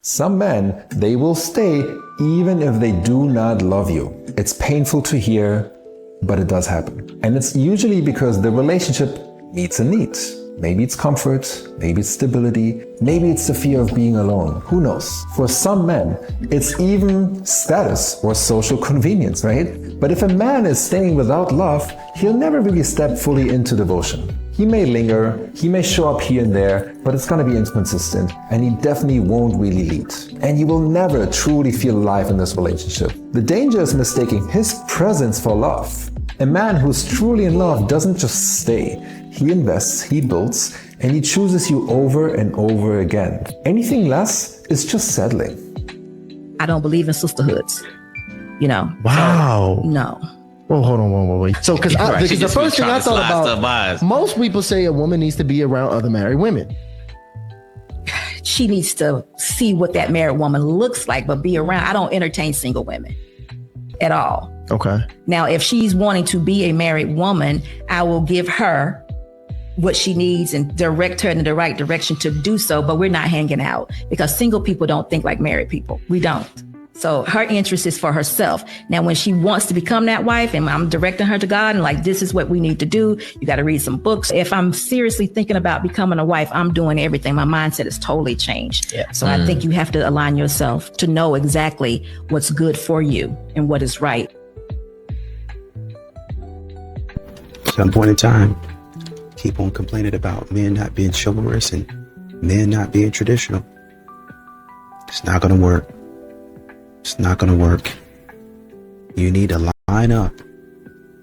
Some men, they will stay even if they do not love you. It's painful to hear, but it does happen. And it's usually because the relationship meets a need. Maybe it's comfort, maybe it's stability, maybe it's the fear of being alone. Who knows? For some men, it's even status or social convenience, right? But if a man is staying without love, he'll never really step fully into devotion. He may linger, he may show up here and there, but it's gonna be inconsistent, and he definitely won't really lead. And you will never truly feel alive in this relationship. The danger is mistaking his presence for love. A man who's truly in love doesn't just stay. He invests, he builds, and he chooses you over and over again. Anything less is just settling. I don't believe in sisterhoods, you know. Wow. So, no. Well, hold on, wait. So, because the first thing I thought about, most people say a woman needs to be around other married women. She needs to see what that married woman looks like, but be around. I don't entertain single women at all. Okay. Now, if she's wanting to be a married woman, I will give her what she needs and direct her in the right direction to do so, but we're not hanging out because single people don't think like married people. We don't. So her interest is for herself. Now, when she wants to become that wife and I'm directing her to God and like, this is what we need to do. You got to read some books. If I'm seriously thinking about becoming a wife, I'm doing everything. My mindset is totally changed. Yeah. So I think you have to align yourself to know exactly what's good for you and what is right. Some point in time, keep on complaining about men not being chivalrous and men not being traditional. It's not going to work. It's not going to work. You need to line up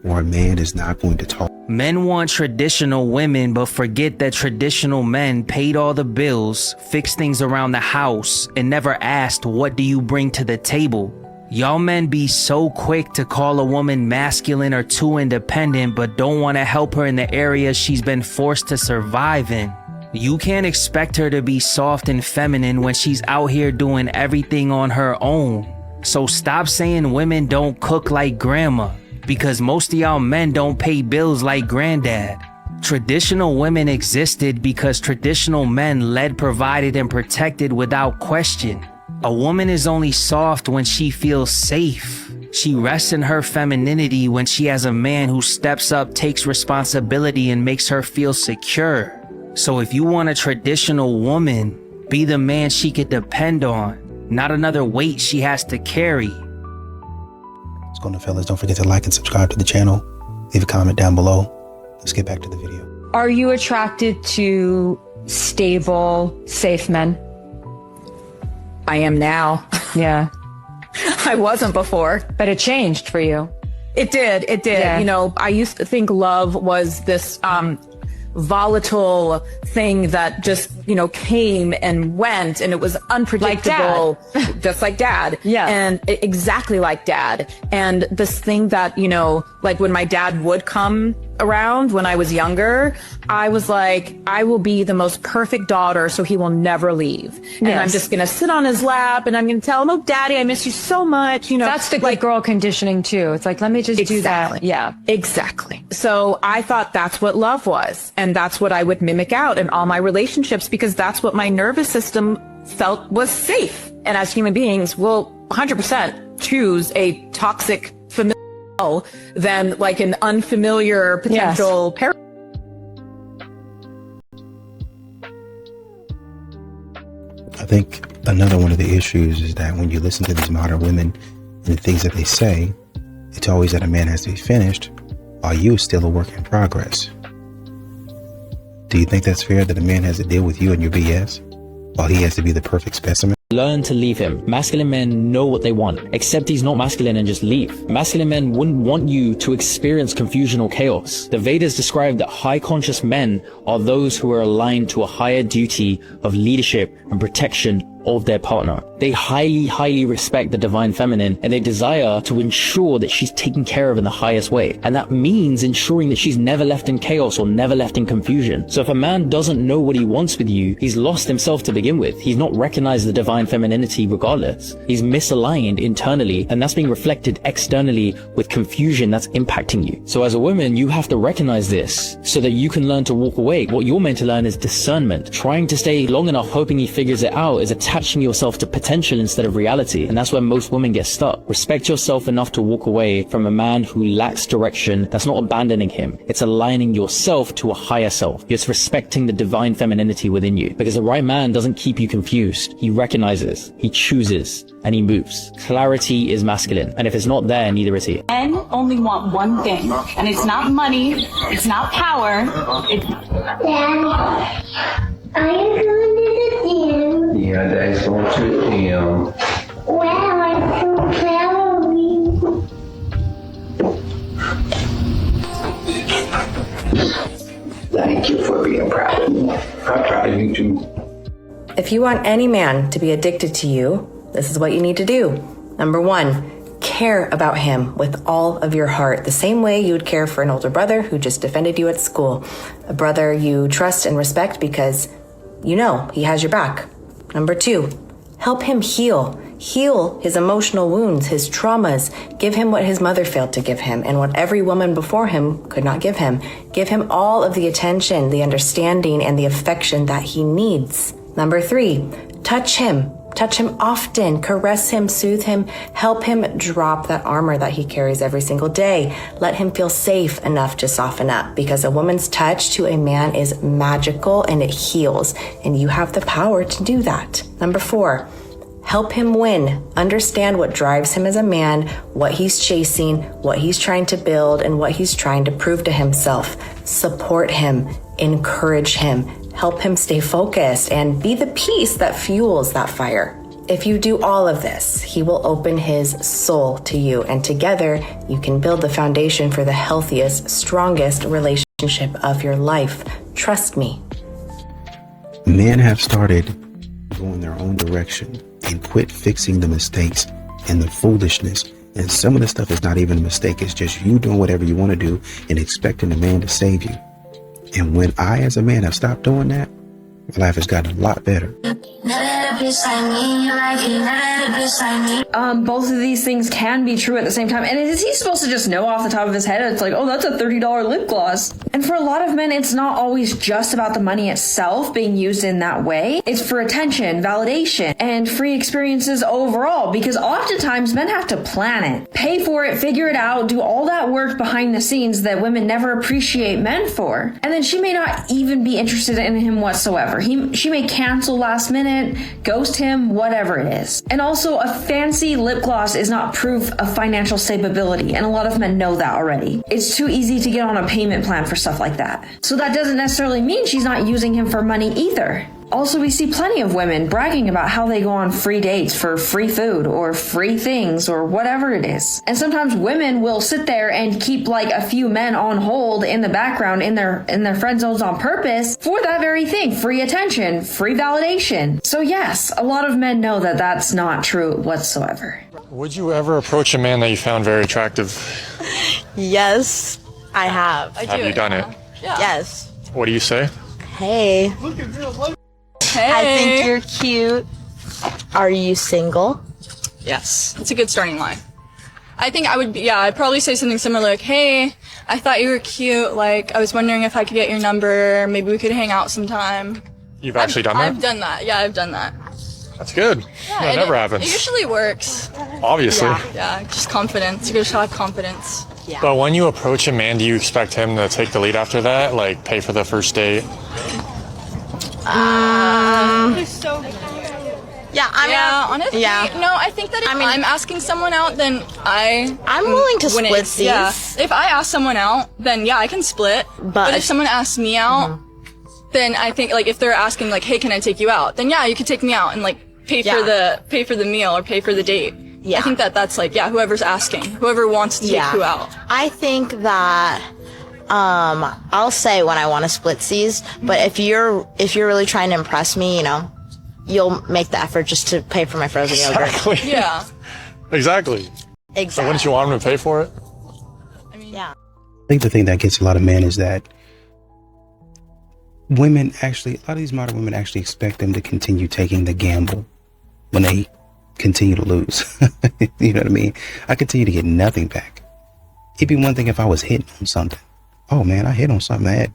or a man is not going to talk. Men want traditional women, but forget that traditional men paid all the bills, fixed things around the house, and never asked, what do you bring to the table? Y'all men be so quick to call a woman masculine or too independent, but don't want to help her in the areas she's been forced to survive in. You can't expect her to be soft and feminine when she's out here doing everything on her own. So stop saying women don't cook like grandma, because most of y'all men don't pay bills like granddad. Traditional women existed because traditional men led, provided, and protected without question. A woman is only soft when she feels safe. She rests in her femininity when she has a man who steps up, takes responsibility, and makes her feel secure. So if you want a traditional woman, be the man she could depend on, not another weight she has to carry. What's going on, fellas? Don't forget to like and subscribe to the channel. Leave a comment down below. Let's get back to the video. Are you attracted to stable, safe men? I am now. Yeah. I wasn't before. But it changed for you. It did. Yeah. You know, I used to think love was this volatile thing that just, you know, came and went, and it was unpredictable. Like just like dad. Yeah. And exactly like dad. And this thing that, you know, like when my dad would come around when I was younger, I was like, I will be the most perfect daughter so he will never leave. And I'm just going to sit on his lap and I'm going to tell him, oh, daddy, I miss you so much. You know, that's the like girl conditioning too. It's like, let me just do that. Yeah, exactly. So I thought that's what love was. And that's what I would mimic out in all my relationships, because that's what my nervous system felt was safe. And as human beings, we'll 100% choose a toxic familiar than like an unfamiliar potential parent. I think another one of the issues is that when you listen to these modern women and the things that they say, it's always that a man has to be finished while you still a work in progress. Do you think that's fair that a man has to deal with you and your BS while he has to be the perfect specimen? Learn to leave him. Masculine men know what they want. Accept he's not masculine and just leave. Masculine men wouldn't want you to experience confusion or chaos. The Vedas describe that high conscious men are those who are aligned to a higher duty of leadership and protection of their partner. They highly respect the divine feminine, and they desire to ensure that she's taken care of in the highest way. And that means ensuring that she's never left in chaos or never left in confusion. So if a man doesn't know what he wants with you, he's lost himself to begin with. He's not recognized the divine femininity regardless. He's misaligned internally, and that's being reflected externally with confusion that's impacting you. So as a woman, you have to recognize this so that you can learn to walk away. What you're meant to learn is discernment. Trying to stay long enough hoping he figures it out is a attaching yourself to potential instead of reality. And that's where most women get stuck. Respect yourself enough to walk away from a man who lacks direction. That's not abandoning him. It's aligning yourself to a higher self. It's respecting the divine femininity within you. Because the right man doesn't keep you confused. He recognizes, he chooses, and he moves. Clarity is masculine. And if it's not there, neither is he. Men only want one thing. And it's not money. It's not power. It's... Dad, are you going to the gym? Yeah, Dad's going to the gym. Wow, I'm so proud of you. Thank you for being proud of me. I'm proud of you too. If you want any man to be addicted to you, this is what you need to do. Number 1, care about him with all of your heart, the same way you would care for an older brother who just defended you at school. A brother you trust and respect because you know he has your back. Number 2, help him heal. Heal his emotional wounds, his traumas. Give him what his mother failed to give him and what every woman before him could not give him. Give him all of the attention, the understanding, and the affection that he needs. Number 3, touch him. Touch him often, caress him, soothe him, help him drop that armor that he carries every single day. Let him feel safe enough to soften up, because a woman's touch to a man is magical and it heals, and you have the power to do that. Number 4, help him win. Understand what drives him as a man, what he's chasing, what he's trying to build, and what he's trying to prove to himself. Support him, encourage him, help him stay focused, and be the peace that fuels that fire. If you do all of this, he will open his soul to you, and together you can build the foundation for the healthiest, strongest relationship of your life. Trust me. Men have started going their own direction and quit fixing the mistakes and the foolishness. And some of the stuff is not even a mistake. It's just you doing whatever you want to do and expecting a man to save you. And when I, as a man, have stopped doing that, my life has gotten a lot better. Both of these things can be true at the same time. And is he supposed to just know off the top of his head? It's like, oh, that's a $30 lip gloss. And for a lot of men, it's not always just about the money itself being used in that way. It's for attention, validation, and free experiences overall. Because oftentimes men have to plan it, pay for it, figure it out, do all that work behind the scenes that women never appreciate men for. And then she may not even be interested in him whatsoever. She may cancel last minute, ghost him, whatever it is. And also, a fancy lip gloss is not proof of financial stability, and a lot of men know that already. It's too easy to get on a payment plan for stuff like that. So that doesn't necessarily mean she's not using him for money either. Also, we see plenty of women bragging about how they go on free dates for free food or free things or whatever it is. And sometimes women will sit there and keep like a few men on hold in the background in their friend zones on purpose for that very thing, free attention, free validation. So yes, a lot of men know that that's not true whatsoever. Would you ever approach a man that you found very attractive? Yes, I have. Have you done it? Yeah. Yes. What do you say? Hey. Hey. I think you're cute. Are you single? Yes, it's a good starting line. I think I'd probably say something similar like, hey, I thought you were cute. Like, I was wondering if I could get your number. Maybe we could hang out sometime. You've actually done that? I've done that. Yeah, I've done that. That's good. Yeah, that never happens. It usually works. Obviously. Yeah, just confidence. You gotta have confidence. Yeah. But when you approach a man, do you expect him to take the lead after that? Like, pay for the first date? Yeah, honestly, no, I think that if I'm asking someone out, then I'm willing to split these. Yeah, if I ask someone out, then yeah, I can split. But if someone asks me out, then I think like if they're asking like, hey, can I take you out? Then yeah, you could take me out and like pay for the meal or pay for the date. Yeah, I think that's like whoever's asking, whoever wants to take who out. I think that. I'll say when I want to split these, but if you're really trying to impress me, you'll make the effort just to pay for my frozen yogurt. Exactly. Yeah. Exactly. So wouldn't you want him to pay for it? I mean, yeah. I think the thing that gets a lot of men is that women actually, a lot of these modern women actually expect them to continue taking the gamble when they continue to lose. You know what I mean? I continue to get nothing back. It'd be one thing if I was hitting on something. Oh man, I hit on something.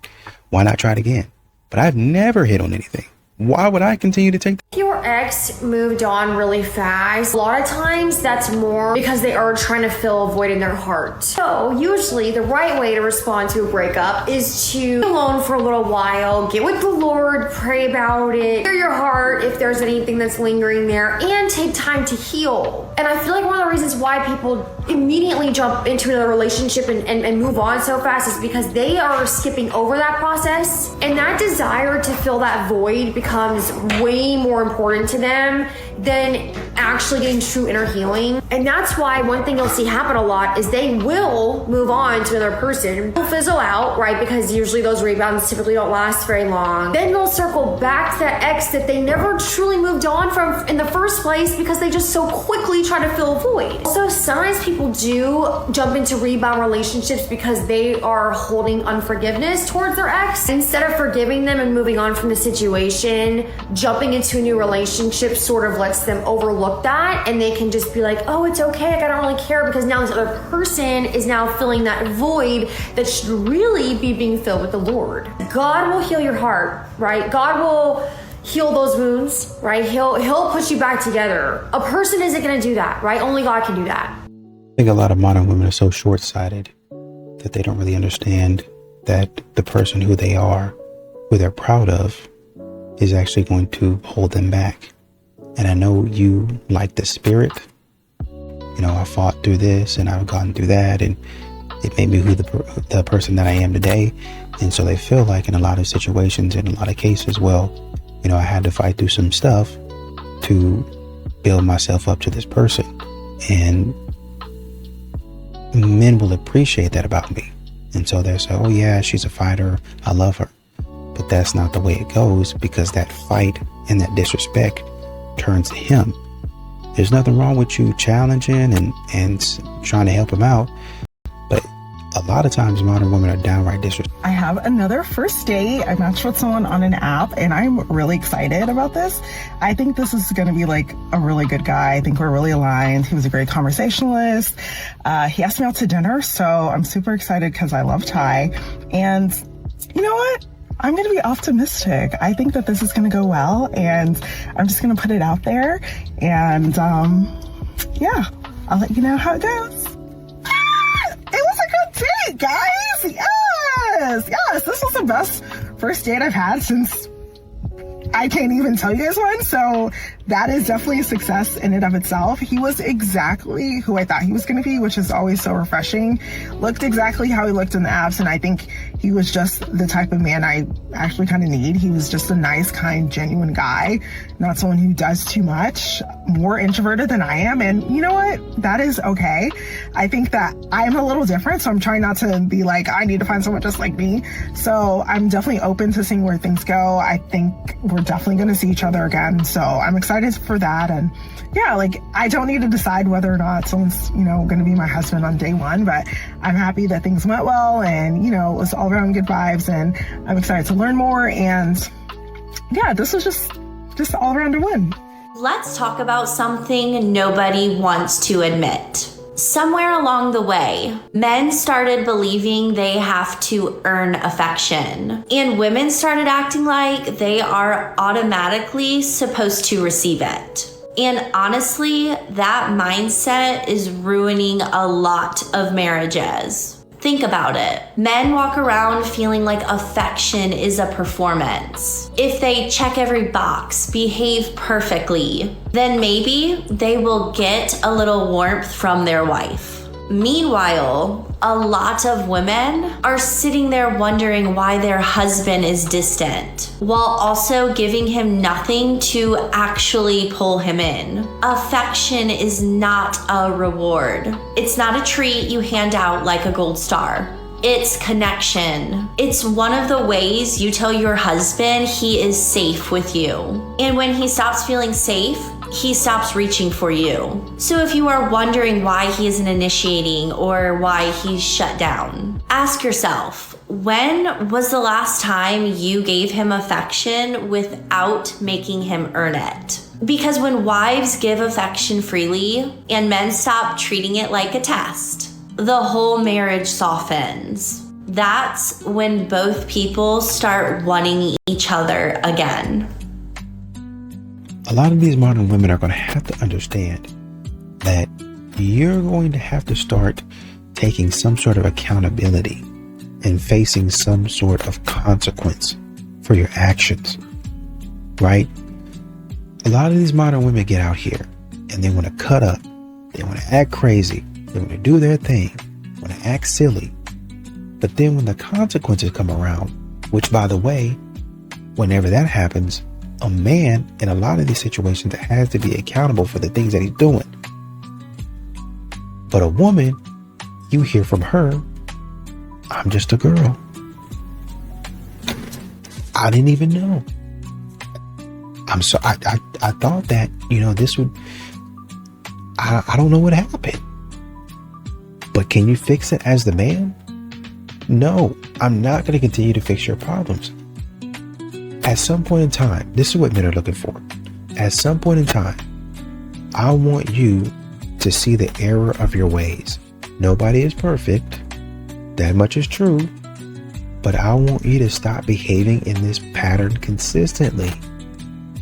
Why not try it again? But I've never hit on anything. why would I continue to take If your ex moved on really fast, a lot of times that's more because they are trying to fill a void in their heart. So usually the right way to respond to a breakup is to be alone for a little while, get with the Lord, pray about it, clear your heart if there's anything that's lingering there, and take time to heal. And I feel like one of the reasons why people immediately jump into another relationship and move on so fast is because they are skipping over that process, and that desire to fill that void becomes way more important to them than actually getting true inner healing. And that's why one thing you'll see happen a lot is they will move on to another person. They'll fizzle out, right? Because usually those rebounds typically don't last very long. Then they'll circle back to that ex that they never truly moved on from in the first place because they just so quickly try to fill a void. So sometimes people do jump into rebound relationships because they are holding unforgiveness towards their ex. Instead of forgiving them and moving on from the situation, jumping into a new relationship sort of lets them overlook that, and they can just be like, oh, it's okay, like I don't really care, because now this other person is now filling that void that should really be being filled with the Lord. God will heal your heart, right? God will heal those wounds, right? He'll put you back together. A person isn't going to do that, right? Only God can do that. I think a lot of modern women are so short-sighted that they don't really understand that the person who they are, who they're proud of, is actually going to hold them back. And I know you like the spirit. You know, I fought through this and I've gone through that, and it made me who the person that I am today. And so they feel like in a lot of situations, in a lot of cases, well, you know, I had to fight through some stuff to build myself up to this person. And men will appreciate that about me. And so they'll say, oh yeah, she's a fighter, I love her. But that's not the way it goes, because that fight and that disrespect turns to him. There's nothing wrong with you challenging and trying to help him out, but a lot of times modern women are downright disrespectful. I have another first date. I matched with someone on an app, and I'm really excited about this. I think this is going to be like a really good guy. I think we're really aligned. He was a great conversationalist. He asked me out to dinner, so I'm super excited because I love Thai. And you know what? I'm going to be optimistic. I think that this is going to go well, and I'm just going to put it out there. And yeah, I'll let you know how it goes. It was a good date, guys. Yes, this was the best first date I've had since I can't even tell you guys one. So that is definitely a success in and of itself. He was exactly who I thought he was going to be, which is always so refreshing. Looked exactly how he looked in the apps, and I think he was just the type of man I actually kind of need. He was just a nice, kind, genuine guy, not someone who does too much, more introverted than I am. And you know what? That is okay. I think that I'm a little different, so I'm trying not to be like, I need to find someone just like me. So I'm definitely open to seeing where things go. I think we're definitely going to see each other again. So I'm excited for that. And yeah, like I don't need to decide whether or not someone's, going to be my husband on day one, but I'm happy that things went well, and, it was all around good vibes, and I'm excited to learn more. And yeah, this was just all around a win. Let's talk about something nobody wants to admit. Somewhere along the way, men started believing they have to earn affection, and women started acting like they are automatically supposed to receive it. And honestly, that mindset is ruining a lot of marriages. Think about it. Men walk around feeling like affection is a performance. If they check every box, behave perfectly, then maybe they will get a little warmth from their wife. Meanwhile, a lot of women are sitting there wondering why their husband is distant, while also giving him nothing to actually pull him in. Affection is not a reward. It's not a treat you hand out like a gold star. It's connection. It's one of the ways you tell your husband he is safe with you. And when he stops feeling safe, he stops reaching for you. So if you are wondering why he isn't initiating or why he's shut down, ask yourself, when was the last time you gave him affection without making him earn it? Because when wives give affection freely and men stop treating it like a test, the whole marriage softens. That's when both people start wanting each other again. a lot of these modern women are going to have to understand that you're going to have to start taking some sort of accountability and facing some sort of consequence for your actions, right? A lot of these modern women get out here and they want to cut up, they want to act crazy, they want to do their thing, want to act silly. But then when the consequences come around, which by the way, whenever that happens, a man in a lot of these situations has to be accountable for the things that he's doing. But a woman, you hear from her, I'm just a girl. I didn't even know. I thought that, this would, I don't know what happened. But can you fix it as the man? No, I'm not going to continue to fix your problems. At some point in time, this is what men are looking for. At some point in time, I want you to see the error of your ways. Nobody is perfect. That much is true. But I want you to stop behaving in this pattern consistently,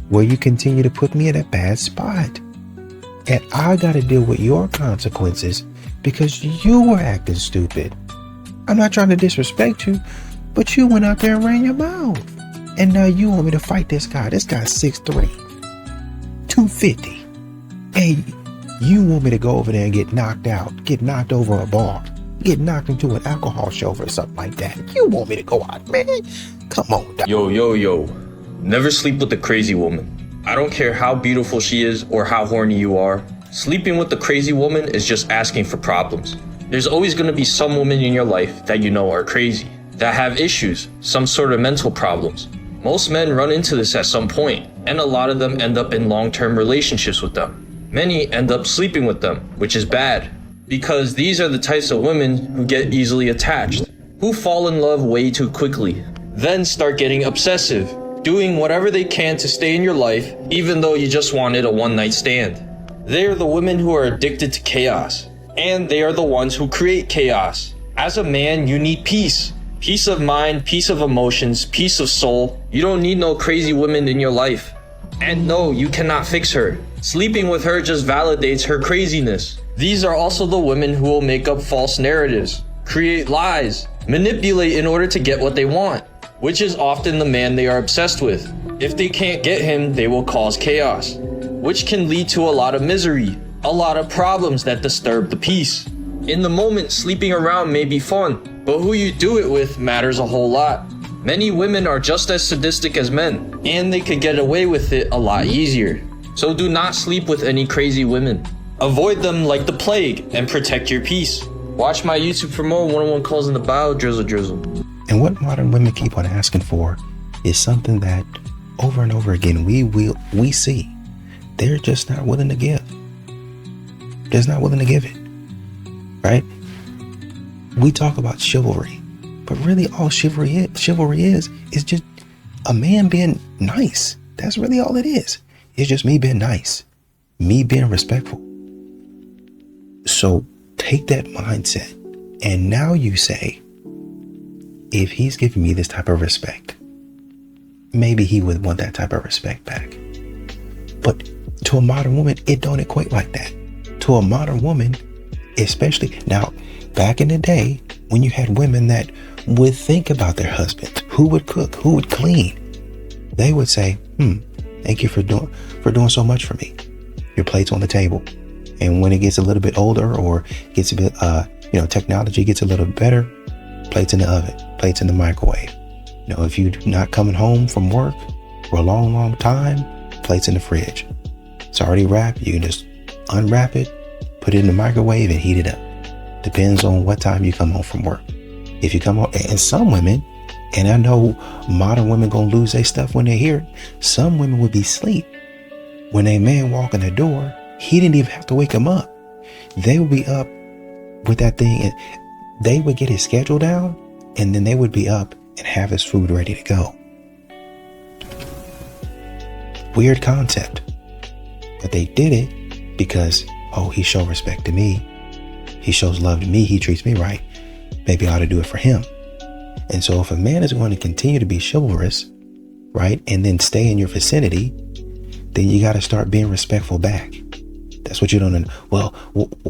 where you continue to put me in a bad spot. And I got to deal with your consequences because you were acting stupid. I'm not trying to disrespect you, but you went out there and ran your mouth. And now you want me to fight this guy. This guy's 6'3", 250. And you want me to go over there and get knocked out, get knocked over a bar, get knocked into an alcohol shelf or something like that. You want me to go out, man? Come on. Yo. Never sleep with a crazy woman. I don't care how beautiful she is or how horny you are. Sleeping with a crazy woman is just asking for problems. There's always going to be some women in your life that you know are crazy, that have issues, some sort of mental problems. Most men run into this at some point, and a lot of them end up in long-term relationships with them. Many end up sleeping with them, which is bad, because these are the types of women who get easily attached, who fall in love way too quickly, then start getting obsessive, doing whatever they can to stay in your life, even though you just wanted a one-night stand. They are the women who are addicted to chaos, and they are the ones who create chaos. As a man, you need peace. Peace of mind, peace of emotions, peace of soul. You don't need no crazy women in your life. And no, you cannot fix her. Sleeping with her just validates her craziness. These are also the women who will make up false narratives, create lies, manipulate in order to get what they want, which is often the man they are obsessed with. If they can't get him, they will cause chaos, which can lead to a lot of misery, a lot of problems that disturb the peace. In the moment, sleeping around may be fun, but who you do it with matters a whole lot. Many women are just as sadistic as men, and they could get away with it a lot easier. So do not sleep with any crazy women. Avoid them like the plague and protect your peace. Watch my YouTube for more 101 calls in the bio, drizzle. And what modern women keep on asking for is something that over and over again we see. They're just not willing to give. Just not willing to give it. Right? We talk about chivalry, but really all chivalry is just a man being nice. That's really all it is. It's just me being nice, me being respectful. So take that mindset, and now you say, if he's giving me this type of respect, maybe he would want that type of respect back. But to a modern woman, it don't equate like that. To a modern woman, especially now, back in the day when you had women that would think about their husbands, who would cook, who would clean, they would say, thank you for doing so much for me. Your plate's on the table. And when it gets a little bit older or gets a bit, technology gets a little better, plates in the oven, plates in the microwave. If you're not coming home from work for a long, long time, plates in the fridge. It's already wrapped. You can just unwrap it, put it in the microwave and heat it up. Depends on what time you come home from work. If you come home, and some women, and I know modern women gonna lose their stuff when they hear it, some women would be asleep. When a man walk in the door, he didn't even have to wake him up. They would be up with that thing, and they would get his schedule down, and then they would be up and have his food ready to go. Weird concept. But they did it because, he shows respect to me. He shows love to me. He treats me right. Maybe I ought to do it for him. And so if a man is going to continue to be chivalrous, right, and then stay in your vicinity, then you got to start being respectful back. That's what you don't know. Well,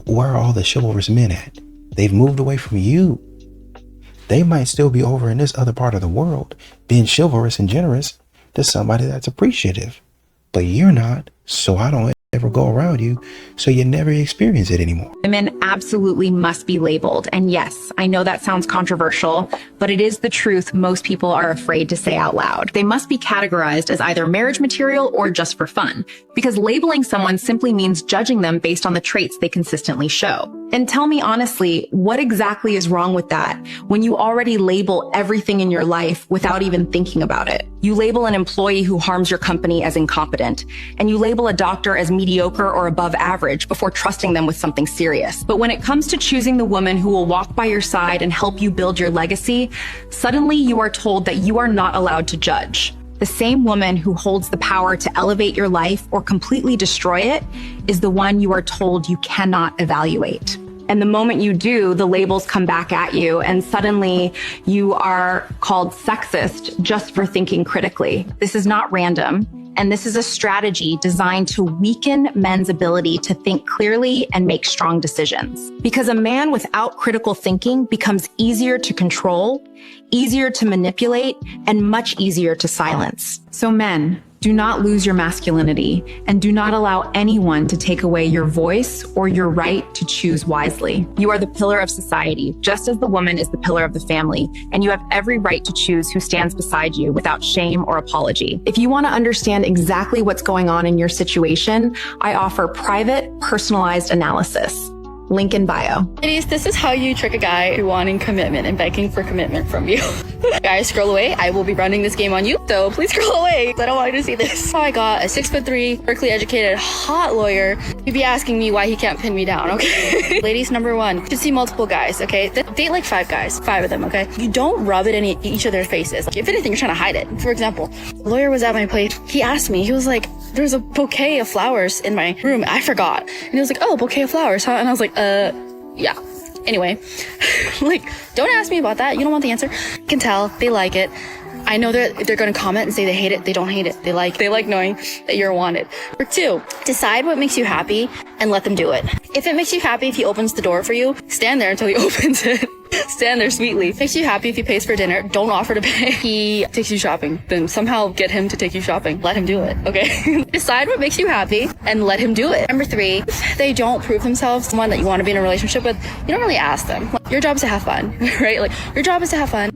where are all the chivalrous men at? They've moved away from you. They might still be over in this other part of the world being chivalrous and generous to somebody that's appreciative, but you're not. So I don't ever go around you, so you never experience it anymore. Women absolutely must be labeled. And yes, I know that sounds controversial, but it is the truth most people are afraid to say out loud. They must be categorized as either marriage material or just for fun, because labeling someone simply means judging them based on the traits they consistently show. And tell me honestly, what exactly is wrong with that when you already label everything in your life without even thinking about it? You label an employee who harms your company as incompetent, and you label a doctor as mediocre or above average before trusting them with something serious. But when it comes to choosing the woman who will walk by your side and help you build your legacy, suddenly you are told that you are not allowed to judge. The same woman who holds the power to elevate your life or completely destroy it is the one you are told you cannot evaluate. And the moment you do, the labels come back at you, and suddenly you are called sexist just for thinking critically. This is not random, and this is a strategy designed to weaken men's ability to think clearly and make strong decisions. Because a man without critical thinking becomes easier to control, easier to manipulate, and much easier to silence. So men, do not lose your masculinity, and do not allow anyone to take away your voice or your right to choose wisely. You are the pillar of society, just as the woman is the pillar of the family, and you have every right to choose who stands beside you without shame or apology. If you want to understand exactly what's going on in your situation, I offer private, personalized analysis. Link in bio. Ladies, this is how you trick a guy who wanting commitment and begging for commitment from you. Guys, scroll away. I will be running this game on you, so please scroll away. I don't want you to see this. I got a 6'3", Berkeley educated, hot lawyer. You'd be asking me why he can't pin me down, okay? Ladies, number one, should see multiple guys, okay? Date like 5 guys, 5 of them, okay? You don't rub it in each of their faces. Like, if anything, you're trying to hide it. For example, the lawyer was at my place. He asked me, he was like, there's a bouquet of flowers in my room. I forgot. And he was like, oh, bouquet of flowers, huh? And I was like, yeah. Anyway, like, don't ask me about that. You don't want the answer. You can tell they like it. I know they're going to comment and say they hate it. They don't hate it. They like knowing that you're wanted. Number 2, decide what makes you happy and let them do it. If it makes you happy if he opens the door for you, stand there until he opens it. Stand there sweetly. Makes you happy if he pays for dinner. Don't offer to pay. He takes you shopping. Then somehow get him to take you shopping. Let him do it, okay? Decide what makes you happy and let him do it. Number 3, if they don't prove themselves someone that you want to be in a relationship with, you don't really ask them. Like, your job is to have fun, right? Like, your job is to have fun.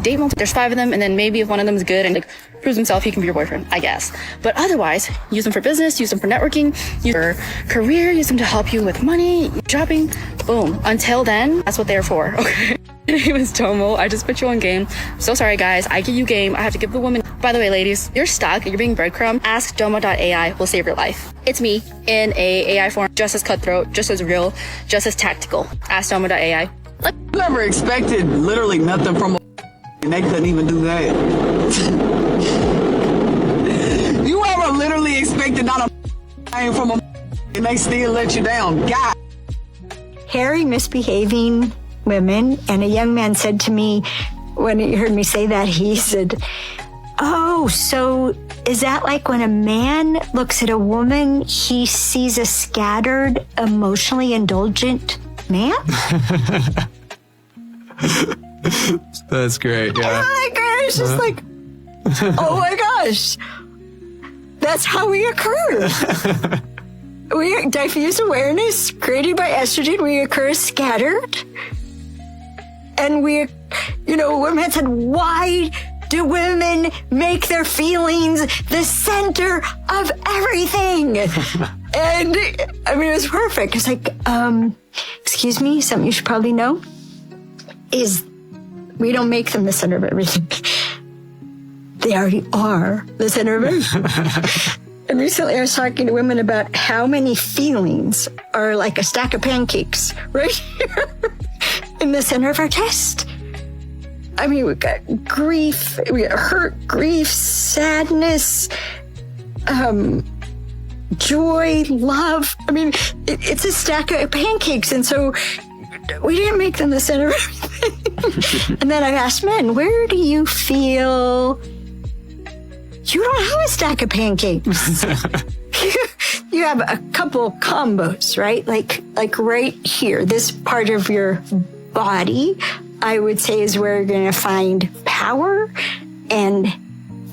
Date multiple. There's 5 of them, and then maybe if one of them is good and like proves himself, he can be your boyfriend, I guess. But otherwise, use them for business, use them for networking, use them for career, use them to help you with money, shopping. Boom. Until then, that's what they're for, okay? My name is Tomo. I just put you on game. So sorry, guys. I give you game. I have to give the woman. By the way, ladies, you're stuck. You're being breadcrumb. Ask Domo.ai will save your life. It's me in a AI form, just as cutthroat, just as real, just as tactical. Ask Domo.ai. Never expected literally nothing from a and they couldn't even do that. You ever literally expected not a thing from a and they still let you down? God. Hairy, misbehaving women, and a young man said to me when he heard me say that, he said, oh, so is that like when a man looks at a woman, he sees a scattered, emotionally indulgent man? That's great. Yeah. Oh my gosh, it's like, oh my gosh, that's how we occur. We diffuse awareness created by estrogen. We occur scattered, and we, women said, why do women make their feelings the center of everything? And I mean, it was perfect. It's like, excuse me, something you should probably know is we don't make them the center of everything. They already are the center of everything. And recently I was talking to women about how many feelings are like a stack of pancakes right here in the center of our chest. I mean, we've got grief, we got hurt, grief, sadness, joy, love. I mean, it's a stack of pancakes. And so we didn't make them the center of everything. And then I asked men, where do you feel You don't have a stack of pancakes. You have a couple combos, right? Like right here, this part of your body, I would say, is where you're going to find power and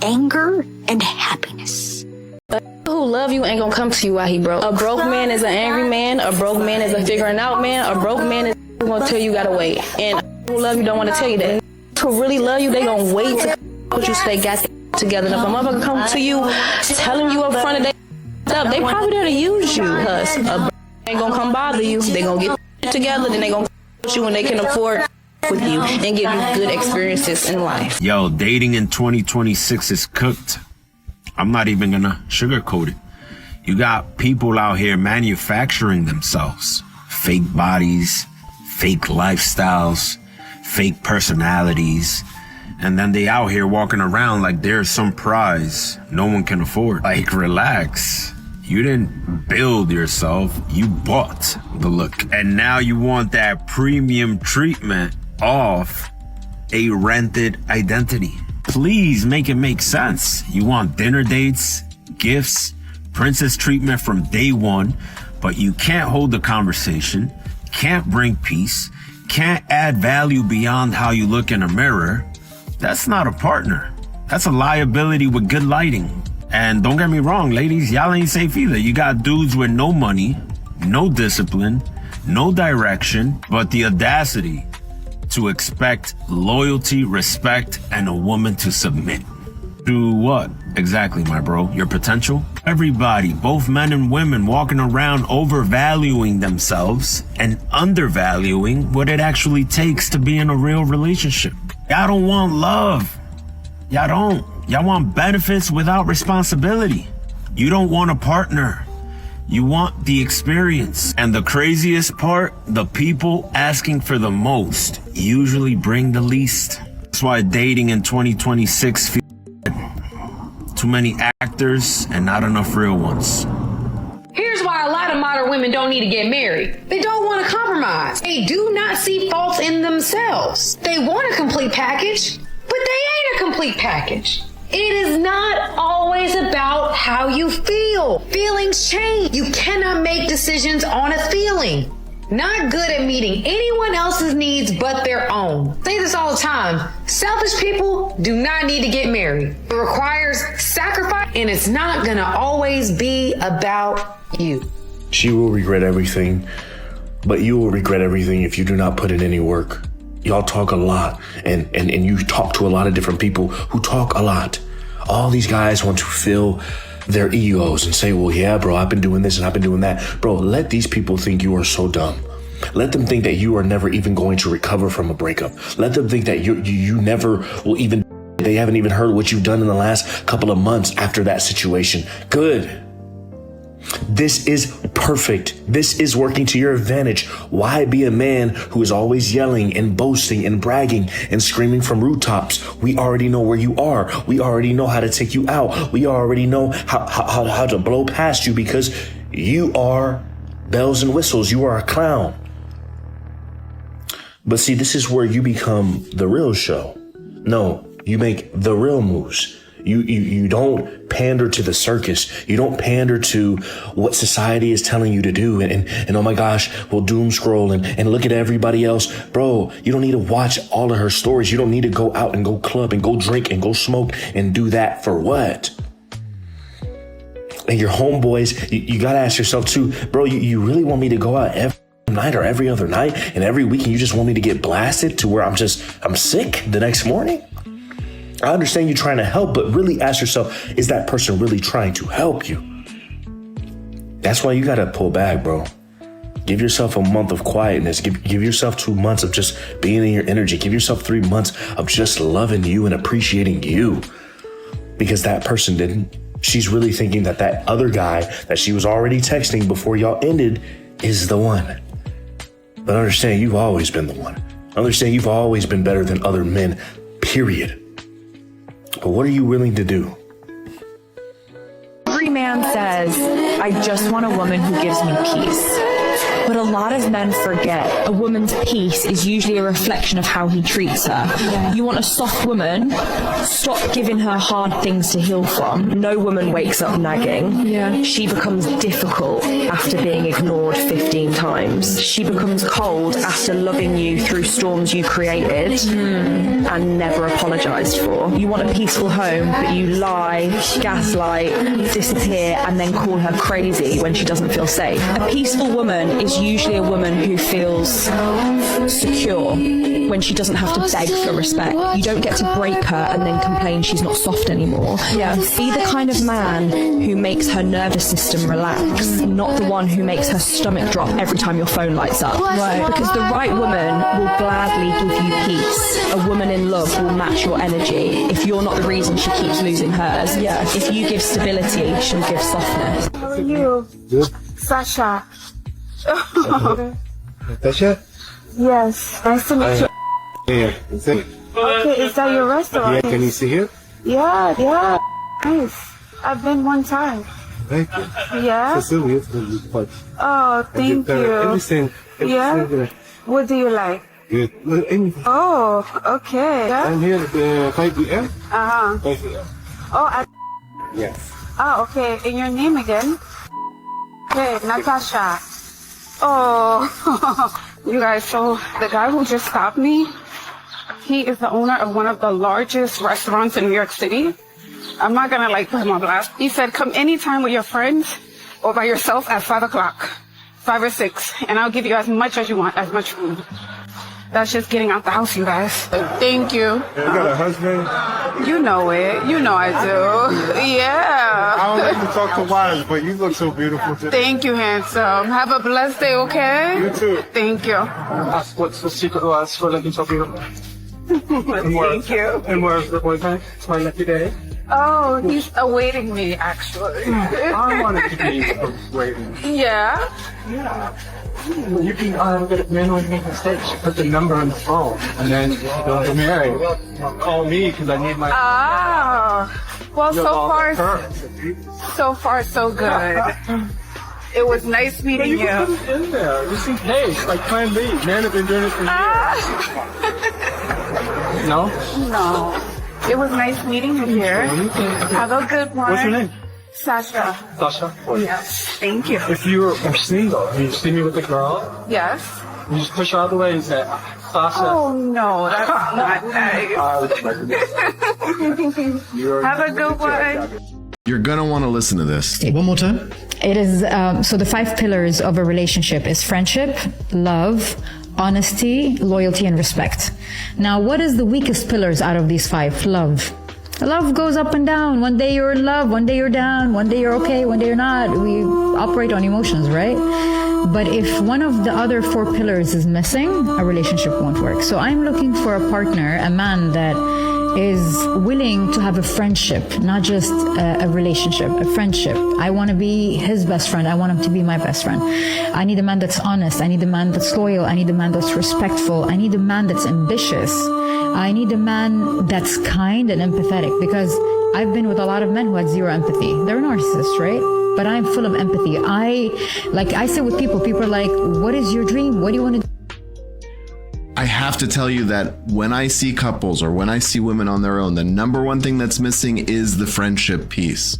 anger and happiness. Who love you ain't gonna come to you while he broke. A broke man is an angry man. A broke man is a figuring out man. A broke man is gonna tell you gotta wait. And who love you don't want to tell you that. Who really love you, they gonna wait to put you so they got together. And if a motherfucker come to you telling you up front of they probably there to use you. Cause a ain't gonna come bother you. They gonna get together, then they gonna put you when they can afford with you and give you good experiences in life. Yo, dating in 2026 is cooked. I'm not even gonna sugarcoat it. You got people out here manufacturing themselves. Fake bodies, fake lifestyles, fake personalities. And then they out here walking around like there's some prize no one can afford. Like, relax. You didn't build yourself, you bought the look. And now you want that premium treatment off a rented identity. Please make it make sense. You want dinner dates, gifts, princess treatment from day one, but you can't hold the conversation, can't bring peace, can't add value beyond how you look in a mirror. That's not a partner. That's a liability with good lighting. And don't get me wrong, ladies, y'all ain't safe either. You got dudes with no money, no discipline, no direction, but the audacity to expect loyalty, respect, and a woman to submit. To what exactly, my bro? Your potential? Everybody, both men and women, walking around overvaluing themselves and undervaluing what it actually takes to be in a real relationship. Y'all don't want love. Y'all don't. Y'all want benefits without responsibility. You don't want a partner. You want the experience. And the craziest part, the people asking for the most usually bring the least. That's why dating in 2026 feels too many actors and not enough real ones. Here's why a lot of modern women don't need to get married. They don't want to compromise. They do not see faults in themselves. They want a complete package, but they ain't a complete package. It is not always about how you feel. Feelings change. You cannot make decisions on a feeling. Not good at meeting anyone else's needs but their own. I say this all the time. Selfish people do not need to get married. It requires sacrifice, and it's not gonna always be about you. She will regret everything, but you will regret everything if you do not put in any work. Y'all talk a lot, and you talk to a lot of different people who talk a lot. All these guys want to fill their egos and say, well, yeah, bro, I've been doing this and I've been doing that. Bro, let these people think you are so dumb. Let them think that you are never even going to recover from a breakup. Let them think that you never will even, they haven't even heard what you've done in the last couple of months after that situation. Good. This is perfect. This is working to your advantage. Why be a man who is always yelling and boasting and bragging and screaming from rooftops? We already know where you are. We already know how to take you out. We already know how to blow past you because you are bells and whistles. You are a clown. But see, this is where you become the real show. No, you make the real moves. You don't pander to the circus. You don't pander to what society is telling you to do. And oh my gosh, we'll doom scroll and look at everybody else. Bro, you don't need to watch all of her stories. You don't need to go out and go club and go drink and go smoke and do that for what? And your homeboys, you got to ask yourself too, bro, you really want me to go out every night or every other night and every weekend you just want me to get blasted to where I'm sick the next morning? I understand you're trying to help, but really ask yourself, is that person really trying to help you? That's why you got to pull back, bro. Give yourself a month of quietness. Give yourself 2 months of just being in your energy. Give yourself 3 months of just loving you and appreciating you. Because that person didn't. She's really thinking that other guy that she was already texting before y'all ended is the one. But understand, you've always been the one. Understand, you've always been better than other men, period. But what are you willing to do? Every man says, I just want a woman who gives me peace. But a lot of men forget a woman's peace is usually a reflection of how he treats her. Yeah. You want a soft woman, stop giving her hard things to heal from. No woman wakes up nagging. Yeah. She becomes difficult after being ignored 15 times. She becomes cold after loving you through storms you created and never apologized for. You want a peaceful home, but you lie, gaslight, disappear, and then call her crazy when she doesn't feel safe. A peaceful woman is usually a woman who feels secure when she doesn't have to beg for respect. You don't get to break her and then complain she's not soft anymore. Yeah. Be the kind of man who makes her nervous system relax, not the one who makes her stomach drop every time your phone lights up. Right. Because the right woman will gladly give you peace. A woman in love will match your energy if you're not the reason she keeps losing hers. Yeah. If you give stability, she'll give softness. How are you? Good. Sasha. Natasha? Yes. Nice to meet you. Yeah. Okay, is that your restaurant? Yeah, can you see here? Yeah. Nice. I've been one time. Thank you. Yeah? Cecilia. Oh, thank you. Everything. Yeah? What do you like? Good. Anything. Oh, okay. Yeah? I'm here at 5 p.m. Uh-huh. 5 p.m. Oh, Yes. oh, okay. And your name again? Okay, Natasha. Oh, you guys, so the guy who just stopped me, he is the owner of one of the largest restaurants in New York City. I'm not gonna put him on blast. He said, come anytime with your friends or by yourself at 5 o'clock, 5 or 6, and I'll give you as much as you want, as much food. That's just getting out the house, you guys. Thank you. You got a husband? You know it. You know I do. Yeah. I don't like to talk to wives, but you look so beautiful today. Thank you, handsome. Have a blessed day, okay? You too. Thank you. What's the secret to us for looking so beautiful? Thank you. And where's the boyfriend? It's my lucky day. Oh, he's awaiting me, actually. I wanted to be waiting. Yeah? Yeah. You can get a man when you make mistakes. You put the number on the phone, and then you go to Mary. Call me because I need my. Ah, well, so far, so good. It was nice meeting you. You put it in there. You see, hey, like Plan B. Men have been doing it for years. No. It was nice meeting you here. Have a good one. What's your name? Sasha. Sasha? Yes. Thank you. If you are single and you see me with a girl, Yes. you just push her out of the way and say, Sasha. Oh, no, that's not nice. Have a good one. You're going to want to listen to this. One more time. It is, so the 5 pillars of a relationship is friendship, love, honesty, loyalty, and respect. Now, what is the weakest pillars out of these 5? Love. Love goes up and down. One day you're in love, one day you're down, one day you're okay, one day you're not. We operate on emotions, right? But if one of the other 4 pillars is missing, a relationship won't work. So I'm looking for a partner, a man that is willing to have a friendship, not just a relationship, a friendship. I want to be his best friend. I want him to be my best friend. I need a man that's honest. I need a man that's loyal. I need a man that's respectful. I need a man that's ambitious. I need a man that's kind and empathetic, because I've been with a lot of men who had zero empathy. They're narcissists, right? But I'm full of empathy. I sit with people are like, what is your dream? What do you want to do? I have to tell you that when I see couples or when I see women on their own, the number one thing that's missing is the friendship piece.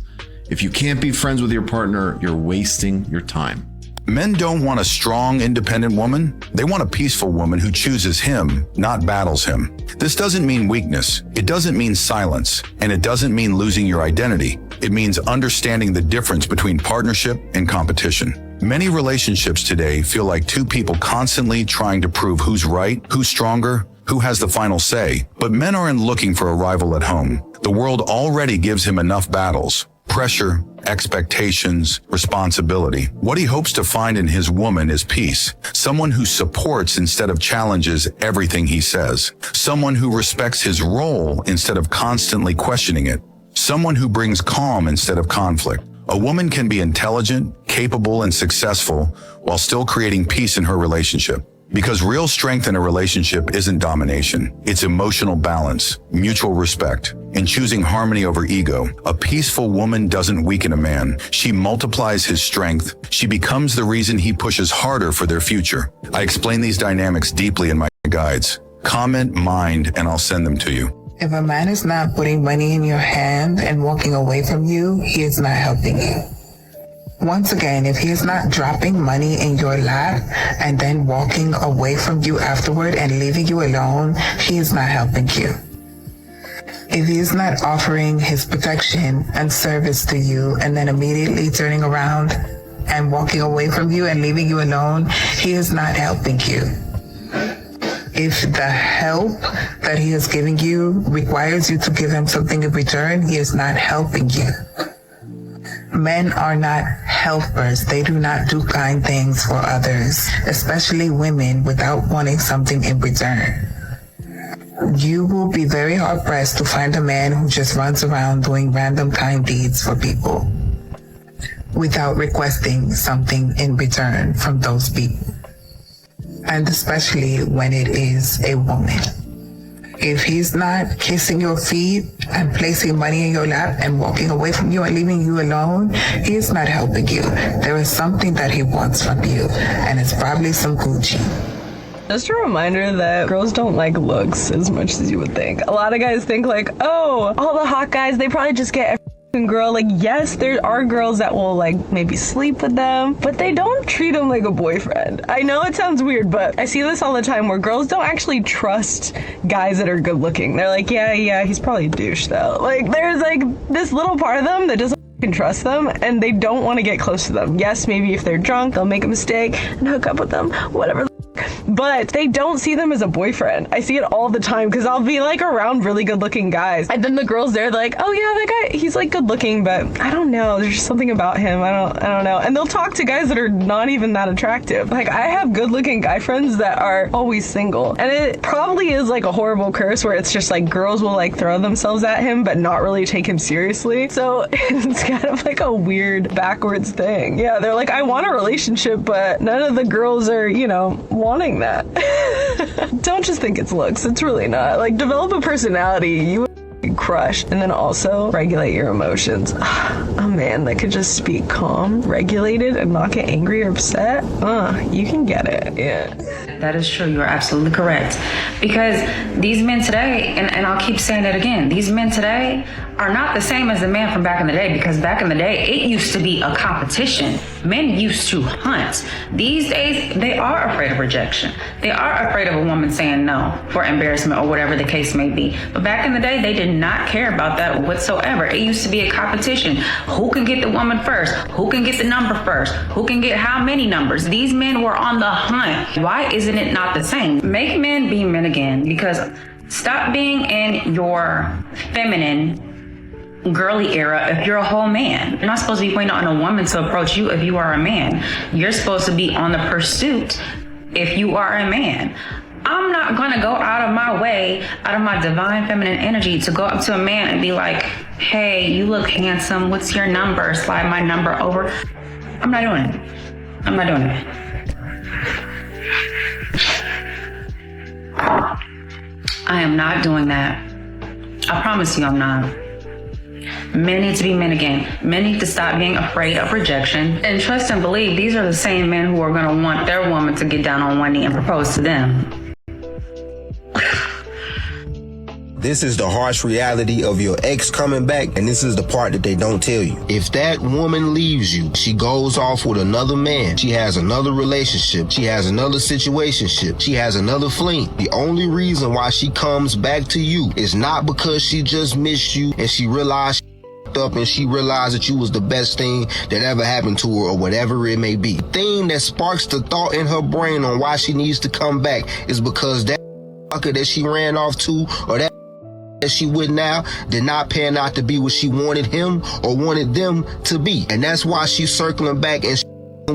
If you can't be friends with your partner, you're wasting your time. Men don't want a strong, independent woman. They want a peaceful woman who chooses him, not battles him. This doesn't mean weakness. It doesn't mean silence. And it doesn't mean losing your identity. It means understanding the difference between partnership and competition. Many relationships today feel like 2 people constantly trying to prove who's right, who's stronger, who has the final say. But men aren't looking for a rival at home. The world already gives him enough battles. Pressure, expectations, responsibility. What he hopes to find in his woman is peace. Someone who supports instead of challenges everything he says. Someone who respects his role instead of constantly questioning it. Someone who brings calm instead of conflict. A woman can be intelligent, capable, and successful while still creating peace in her relationship. Because real strength in a relationship isn't domination. It's emotional balance, mutual respect, and choosing harmony over ego. A peaceful woman doesn't weaken a man. She multiplies his strength. She becomes the reason he pushes harder for their future. I explain these dynamics deeply in my guides. Comment, mind, and I'll send them to you. If a man is not putting money in your hand and walking away from you, he is not helping you. Once again, if he is not dropping money in your lap and then walking away from you afterward and leaving you alone, he is not helping you. If he is not offering his protection and service to you and then immediately turning around and walking away from you and leaving you alone, he is not helping you. If the help that he is giving you requires you to give him something in return, he is not helping you. Men are not helpers. They do not do kind things for others, especially women, without wanting something in return. You will be very hard pressed to find a man who just runs around doing random kind deeds for people without requesting something in return from those people. And especially when it is a woman. If he's not kissing your feet and placing money in your lap and walking away from you and leaving you alone, he is not helping you. There is something that he wants from you, and it's probably some Gucci. Just a reminder that girls don't like looks as much as you would think. A lot of guys think like, oh, all the hot guys, they probably just get a girl. Like, yes, there are girls that will like maybe sleep with them, but they don't treat them like a boyfriend. I know it sounds weird, but I see this all the time where girls don't actually trust guys that are good looking. They're like, yeah, he's probably a douche though. Like, there's like this little part of them that doesn't can trust them, and they don't want to get close to them. Yes, maybe if they're drunk, they'll make a mistake and hook up with them, whatever. But they don't see them as a boyfriend. I see it all the time because I'll be like around really good looking guys, and then the girls there, they're like, oh yeah, that guy, he's like good looking, but I don't know, there's just something about him, I don't know. And they'll talk to guys that are not even that attractive. Like, I have good looking guy friends that are always single, and it probably is like a horrible curse where it's just like girls will like throw themselves at him but not really take him seriously. So it's kind of like a weird backwards thing. Yeah, they're like, I want a relationship, but none of the girls are, wanting that. Don't just think it's looks. It's really not. Like, develop a personality. You would crush, and then also regulate your emotions. A man that could just speak calm, regulated, and not get angry or upset. You can get it. Yeah. That is true. You're absolutely correct. Because these men today, and I'll keep saying it again, these men today are not the same as the man from back in the day, because back in the day, it used to be a competition. Men used to hunt. These days, they are afraid of rejection. They are afraid of a woman saying no for embarrassment or whatever the case may be. But back in the day, they did not care about that whatsoever. It used to be a competition. Who can get the woman first? Who can get the number first? Who can get how many numbers? These men were on the hunt. Why isn't it not the same? Make men be men again, because stop being in your feminine girly era if you're a whole man. You're not supposed to be waiting on a woman to approach you if you are a man. You're supposed to be on the pursuit if you are a man. I'm not going to go out of my way, out of my divine feminine energy to go up to a man and be like, hey, you look handsome. What's your number? Slide my number over. I'm not doing it. I'm not doing it. I am not doing that. I promise you I'm not. Men need to be men again. Men need to stop being afraid of rejection and trust and believe these are the same men who are going to want their woman to get down on one knee and propose to them. This is the harsh reality of your ex coming back, and this is the part that they don't tell you. If that woman leaves you, she goes off with another man, she has another relationship, she has another situationship, she has another fling. The only reason why she comes back to you is not because she just missed you and she realized up and she realized that you was the best thing that ever happened to her or whatever it may be. The thing that sparks the thought in her brain on why she needs to come back is because that fucker that she ran off to or that she with now did not pan out to be what she wanted him or wanted them to be. And that's why she's circling back and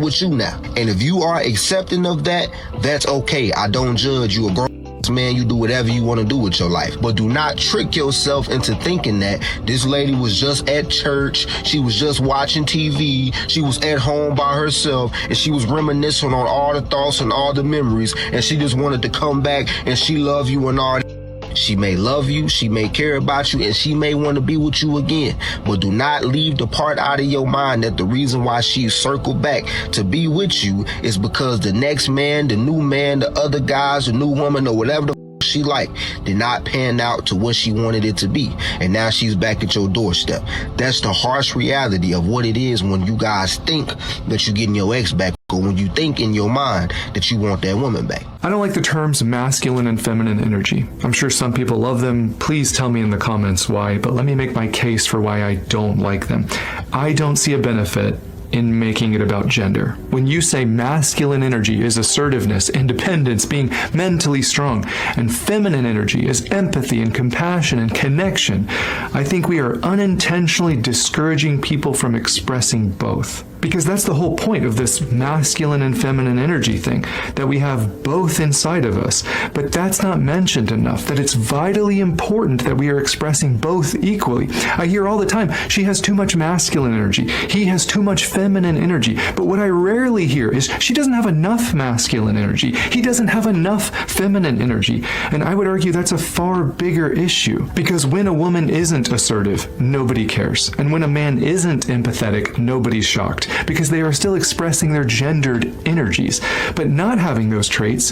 with you now. And if you are accepting of that, that's okay. I don't judge. You a grown man, you do whatever you want to do with your life. But do not trick yourself into thinking that this lady was just at church, she was just watching TV, she was at home by herself, and she was reminiscing on all the thoughts and all the memories, and she just wanted to come back and she love you and all that. She may love you, she may care about you, and she may want to be with you again. But do not leave the part out of your mind that the reason why she circled back to be with you is because the next man, the new man, the other guys, the new woman, or whatever the she liked did not pan out to what she wanted it to be. And now she's back at your doorstep. That's the harsh reality of what it is when you guys think that you're getting your ex back, or when you think in your mind that you want that woman back. I don't like the terms masculine and feminine energy. I'm sure some people love them. Please tell me in the comments why, but let me make my case for why I don't like them. I don't see a benefit in making it about gender. When you say masculine energy is assertiveness, independence, being mentally strong, and feminine energy is empathy and compassion and connection, I think we are unintentionally discouraging people from expressing both. Because that's the whole point of this masculine and feminine energy thing, that we have both inside of us. But that's not mentioned enough, that it's vitally important that we are expressing both equally. I hear all the time, she has too much masculine energy, he has too much feminine energy. But what I rarely hear is she doesn't have enough masculine energy, he doesn't have enough feminine energy. And I would argue that's a far bigger issue, because when a woman isn't assertive, nobody cares. And when a man isn't empathetic, nobody's shocked, because they are still expressing their gendered energies. But not having those traits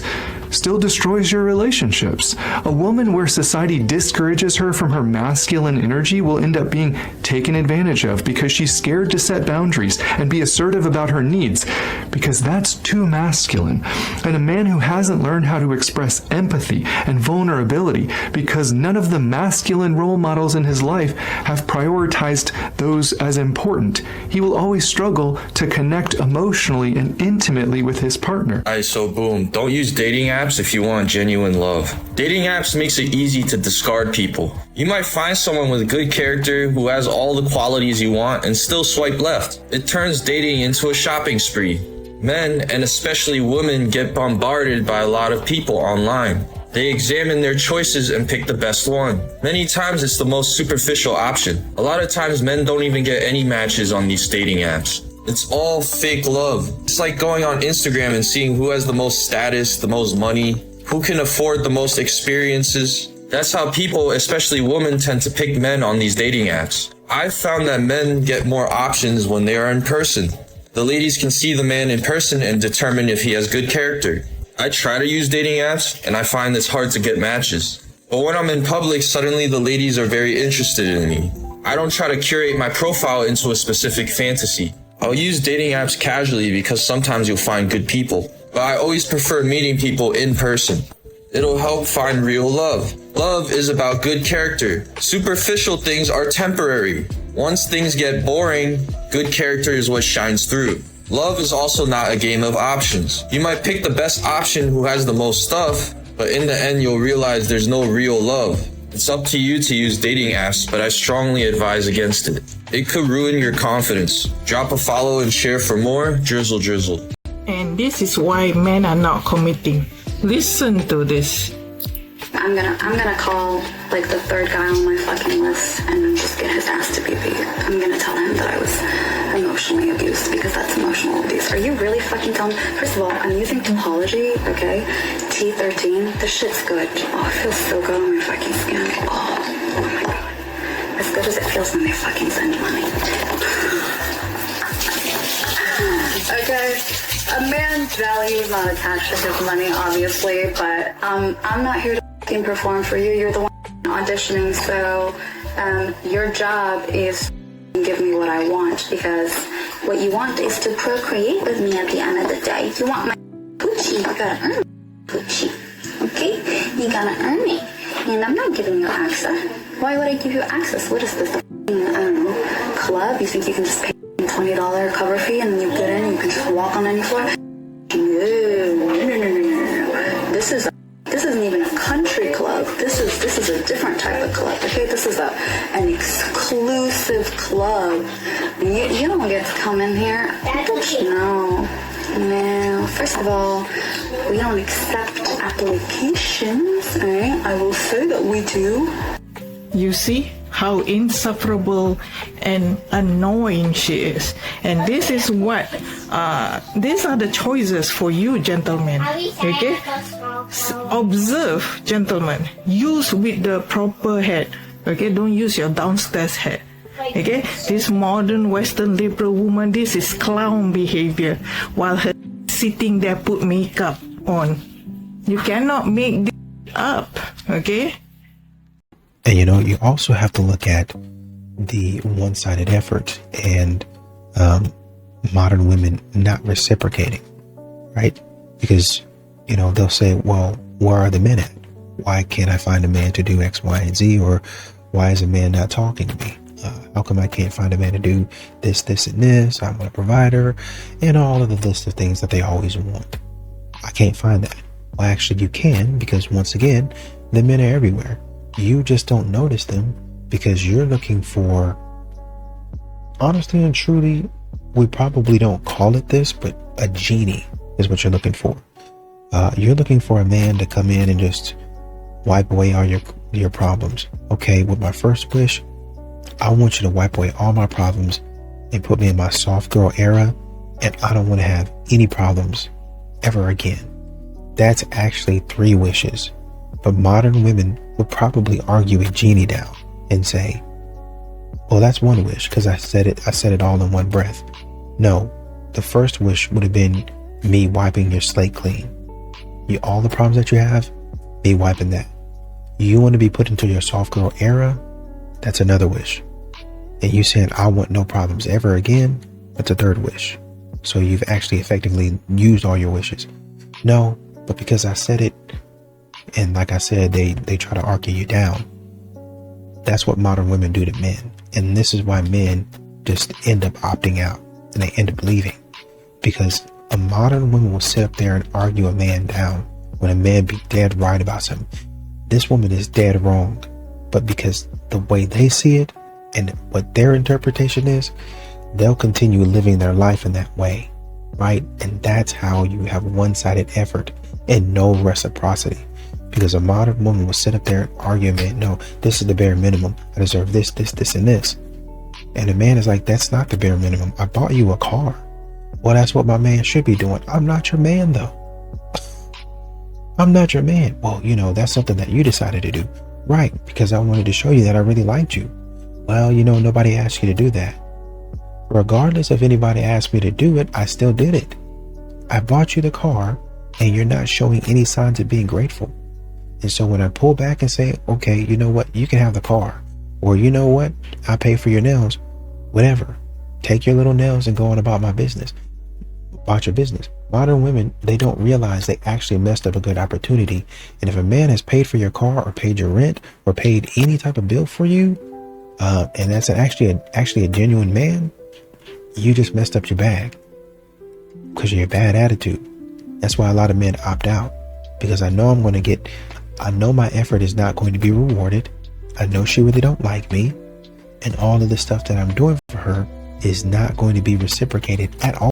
still destroys your relationships. A woman where society discourages her from her masculine energy will end up being taken advantage of because she's scared to set boundaries and be assertive about her needs, because that's too masculine. And a man who hasn't learned how to express empathy and vulnerability because none of the masculine role models in his life have prioritized those as important, he will always struggle to connect emotionally and intimately with his partner. Alright, so boom, don't use dating apps if you want genuine love. Dating apps makes it easy to discard people. You might find someone with good character who has all the qualities you want and still swipe left. It turns dating into a shopping spree. Men, and especially women, get bombarded by a lot of people online. They examine their choices and pick the best one. Many times it's the most superficial option. A lot of times men don't even get any matches on these dating apps. It's all fake love. It's like going on Instagram and seeing who has the most status, the most money, who can afford the most experiences. That's how people, especially women, tend to pick men on these dating apps. I've found that men get more options when they are in person. The ladies can see the man in person and determine if he has good character. I try to use dating apps and I find it's hard to get matches. But when I'm in public, suddenly the ladies are very interested in me. I don't try to curate my profile into a specific fantasy. I'll use dating apps casually because sometimes you'll find good people, but I always prefer meeting people in person. It'll help find real love. Love is about good character. Superficial things are temporary. Once things get boring, good character is what shines through. Love is also not a game of options. You might pick the best option who has the most stuff, but in the end you'll realize there's no real love. It's up to you to use dating apps, but I strongly advise against it. It could ruin your confidence. Drop a follow and share for more. Drizzle drizzle. And this is why men are not committing. Listen to this. I'm gonna call like the third guy on my fucking list and just get his ass to be beat. I'm gonna tell him that I was emotionally abused, because that's emotional abuse. Are you really fucking telling me? First of all, I'm using Topology, okay? T13. This shit's good. Oh, it feels so good on my fucking skin. Oh my god. As good as it feels when they fucking send money. Okay? A man's value is not attached to his money, obviously, but I'm not here to fucking perform for you. You're the one auditioning, so your job is to give me what I want, because what you want is to procreate with me at the end of the day. You want my coochie, you gotta earn my coochie, okay? You gotta earn it, and I'm not giving you access. Why would I give you access? What is this, I don't know, club? You think you can just pay $20 cover fee and then you get in, you can just walk on any floor? No. This isn't even a country club. This is a different type of club. Okay, this is an exclusive club. You don't get to come in here. No. Now, first of all, we don't accept applications, alright? I will say that we do. You see how insufferable and annoying she is. And this is what, these are the choices for you, gentlemen. Okay? Observe, gentlemen. Use with the proper head. Okay? Don't use your downstairs head. Okay? This modern Western liberal woman, this is clown behavior. While her sitting there put makeup on. You cannot make this up. Okay? And you also have to look at the one-sided effort and modern women not reciprocating, right? Because, they'll say, well, where are the men at? Why can't I find a man to do X, Y, and Z? Or why is a man not talking to me? How come I can't find a man to do this, this, and this? I'm a provider, and all of the list of things that they always want. I can't find that. Well, actually, you can, because once again, the men are everywhere. You just don't notice them because you're looking for, honestly and truly, we probably don't call it this, but a genie is what you're looking for. You're looking for a man to come in and just wipe away all your problems. Okay, with my first wish, I want you to wipe away all my problems and put me in my soft girl era, and I don't want to have any problems ever again. That's actually 3 wishes. But modern women would probably argue a genie down and say, well, that's 1 wish because I said it all in one breath. No, the first wish would have been me wiping your slate clean. All the problems that you have, me wiping that. You want to be put into your soft girl era? That's another wish. And you saying, I want no problems ever again? That's a 3rd wish. So you've actually effectively used all your wishes. No, but because I said it, and like I said, they try to argue you down. That's what modern women do to men. And this is why men just end up opting out and they end up leaving. Because a modern woman will sit up there and argue a man down when a man be dead right about something. This woman is dead wrong. But because the way they see it and what their interpretation is, they'll continue living their life in that way. Right? And that's how you have one-sided effort and no reciprocity. Because a modern woman will sit up there and argue, man, no, this is the bare minimum. I deserve this, this, this, and this. And the man is like, that's not the bare minimum. I bought you a car. Well, that's what my man should be doing. I'm not your man, though. I'm not your man. Well, that's something that you decided to do. Right, because I wanted to show you that I really liked you. Well, nobody asked you to do that. Regardless if anybody asked me to do it, I still did it. I bought you the car, and you're not showing any signs of being grateful. And so when I pull back and say, okay, you know what? You can have the car. Or you know what? I pay for your nails. Whatever. Take your little nails and go on about my business. About your business. Modern women, they don't realize they actually messed up a good opportunity. And if a man has paid for your car or paid your rent or paid any type of bill for you, and that's actually a genuine man, you just messed up your bag because of your bad attitude. That's why a lot of men opt out, because I know my effort is not going to be rewarded. I know she really don't like me, and all of the stuff that I'm doing for her is not going to be reciprocated at all.